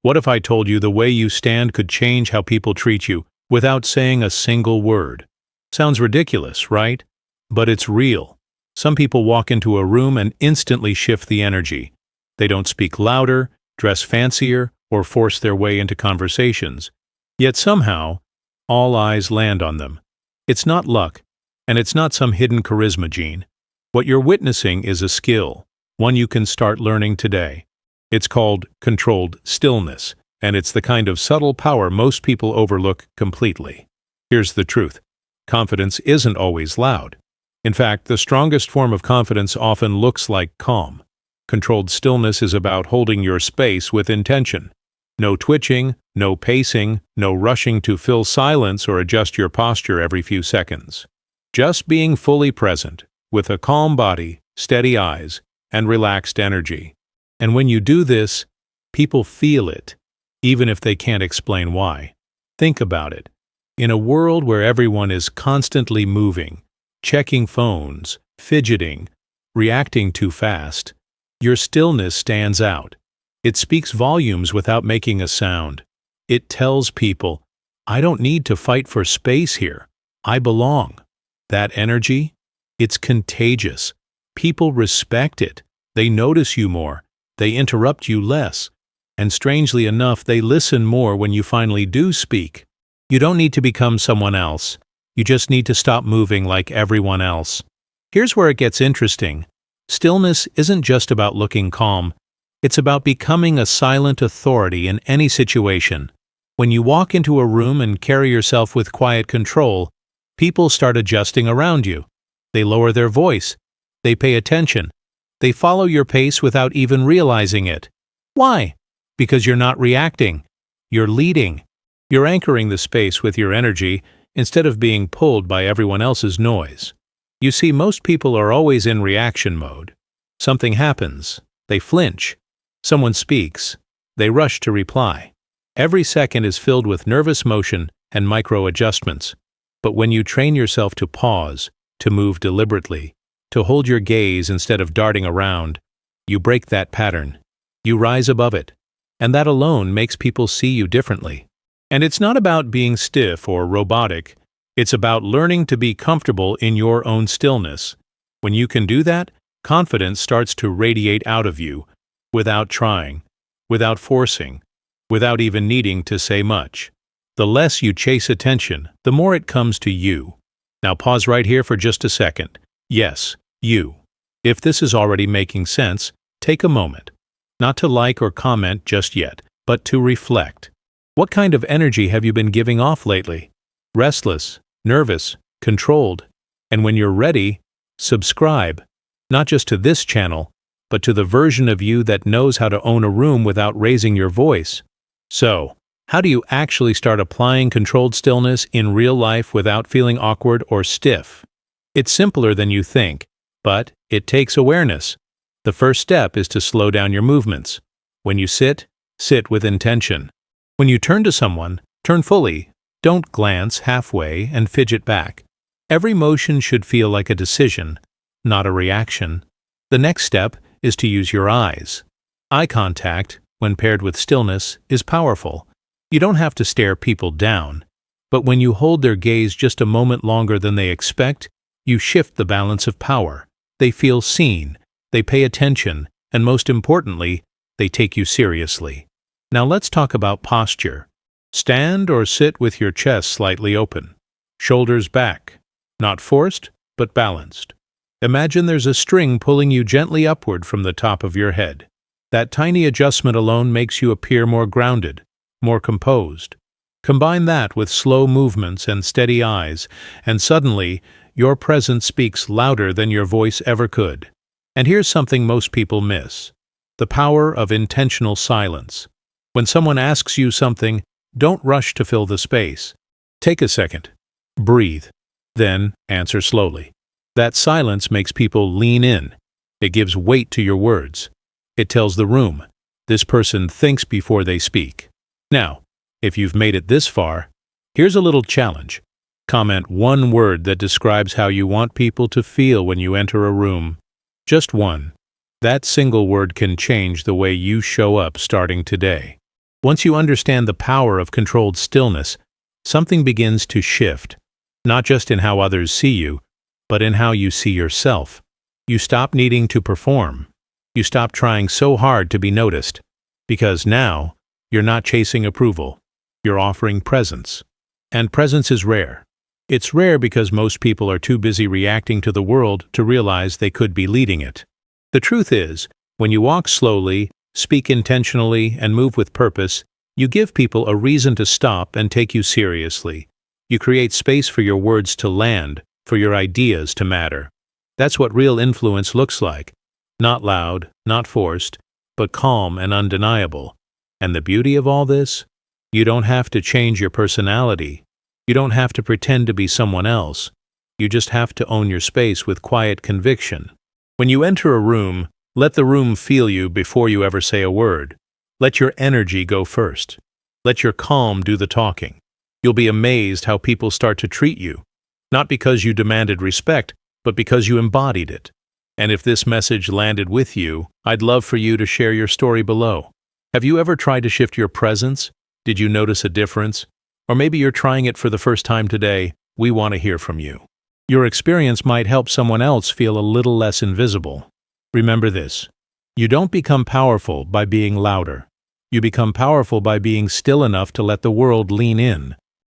What if I told you the way you stand could change how people treat you without saying a single word? Sounds ridiculous, right? But it's real. Some people walk into a room and instantly shift the energy. They don't speak louder, dress fancier, or force their way into conversations. Yet somehow, all eyes land on them. It's not luck, and it's not some hidden charisma gene. What you're witnessing is a skill, one you can start learning today. It's called controlled stillness, and it's the kind of subtle power most people overlook completely. Here's the truth. Confidence isn't always loud. In fact, the strongest form of confidence often looks like calm. Controlled stillness is about holding your space with intention. No twitching, no pacing, no rushing to fill silence or adjust your posture every few seconds. Just being fully present, with a calm body, steady eyes, and relaxed energy. And when you do this, people feel it, even if they can't explain why. Think about it. In a world where everyone is constantly moving, checking phones, fidgeting, reacting too fast, your stillness stands out. It speaks volumes without making a sound. It tells people, I don't need to fight for space here. I belong. That energy, it's contagious. People respect it. They notice you more. They interrupt you less. And strangely enough, they listen more when you finally do speak. You don't need to become someone else. You just need to stop moving like everyone else. Here's where it gets interesting. Stillness isn't just about looking calm. It's about becoming a silent authority in any situation. When you walk into a room and carry yourself with quiet control, people start adjusting around you. They lower their voice. They pay attention. They follow your pace without even realizing it. Why? Because you're not reacting. You're leading. You're anchoring the space with your energy instead of being pulled by everyone else's noise. You see, most people are always in reaction mode. Something happens. They flinch. Someone speaks. They rush to reply. Every second is filled with nervous motion and micro-adjustments. But when you train yourself to pause, to move deliberately, to hold your gaze instead of darting around, you break that pattern. You rise above it. And that alone makes people see you differently. And it's not about being stiff or robotic. It's about learning to be comfortable in your own stillness. When you can do that, confidence starts to radiate out of you, without trying, without forcing, without even needing to say much. The less you chase attention, the more it comes to you. Now pause right here for just a second. Yes, you. If this is already making sense, take a moment. Not to like or comment just yet, but to reflect. What kind of energy have you been giving off lately? Restless, nervous, controlled. And when you're ready, subscribe, not just to this channel, but to the version of you that knows how to own a room without raising your voice. So, how do you actually start applying controlled stillness in real life without feeling awkward or stiff? It's simpler than you think, but it takes awareness. The first step is to slow down your movements. When you sit, sit with intention. When you turn to someone, turn fully. Don't glance halfway and fidget back. Every motion should feel like a decision, not a reaction. The next step is to use your eyes. Eye contact, when paired with stillness, is powerful. You don't have to stare people down. But when you hold their gaze just a moment longer than they expect, you shift the balance of power. They feel seen. They pay attention, and most importantly, they take you seriously. Now let's talk about posture. Stand or sit with your chest slightly open. Shoulders back. Not forced, but balanced. Imagine there's a string pulling you gently upward from the top of your head. That tiny adjustment alone makes you appear more grounded, more composed. Combine that with slow movements and steady eyes, and suddenly, your presence speaks louder than your voice ever could. And here's something most people miss: the power of intentional silence. When someone asks you something, don't rush to fill the space. Take a second. Breathe. Then answer slowly. That silence makes people lean in. It gives weight to your words. It tells the room, this person thinks before they speak. Now, if you've made it this far, here's a little challenge. Comment one word that describes how you want people to feel when you enter a room. Just one. That single word can change the way you show up starting today. Once you understand the power of controlled stillness, something begins to shift, not just in how others see you, but in how you see yourself. You stop needing to perform. You stop trying so hard to be noticed, because now you're not chasing approval. You're offering presence. And presence is rare. It's rare because most people are too busy reacting to the world to realize they could be leading it. The truth is, when you walk slowly, speak intentionally, and move with purpose, you give people a reason to stop and take you seriously. You create space for your words to land, for your ideas to matter. That's what real influence looks like. Not loud, not forced, but calm and undeniable. And the beauty of all this? You don't have to change your personality. You don't have to pretend to be someone else. You just have to own your space with quiet conviction. When you enter a room, let the room feel you before you ever say a word. Let your energy go first. Let your calm do the talking. You'll be amazed how people start to treat you, not because you demanded respect, but because you embodied it. And if this message landed with you, I'd love for you to share your story below. Have you ever tried to shift your presence? Did you notice a difference? Or maybe you're trying it for the first time today. We want to hear from you. Your experience might help someone else feel a little less invisible. Remember this: you don't become powerful by being louder. You become powerful by being still enough to let the world lean in.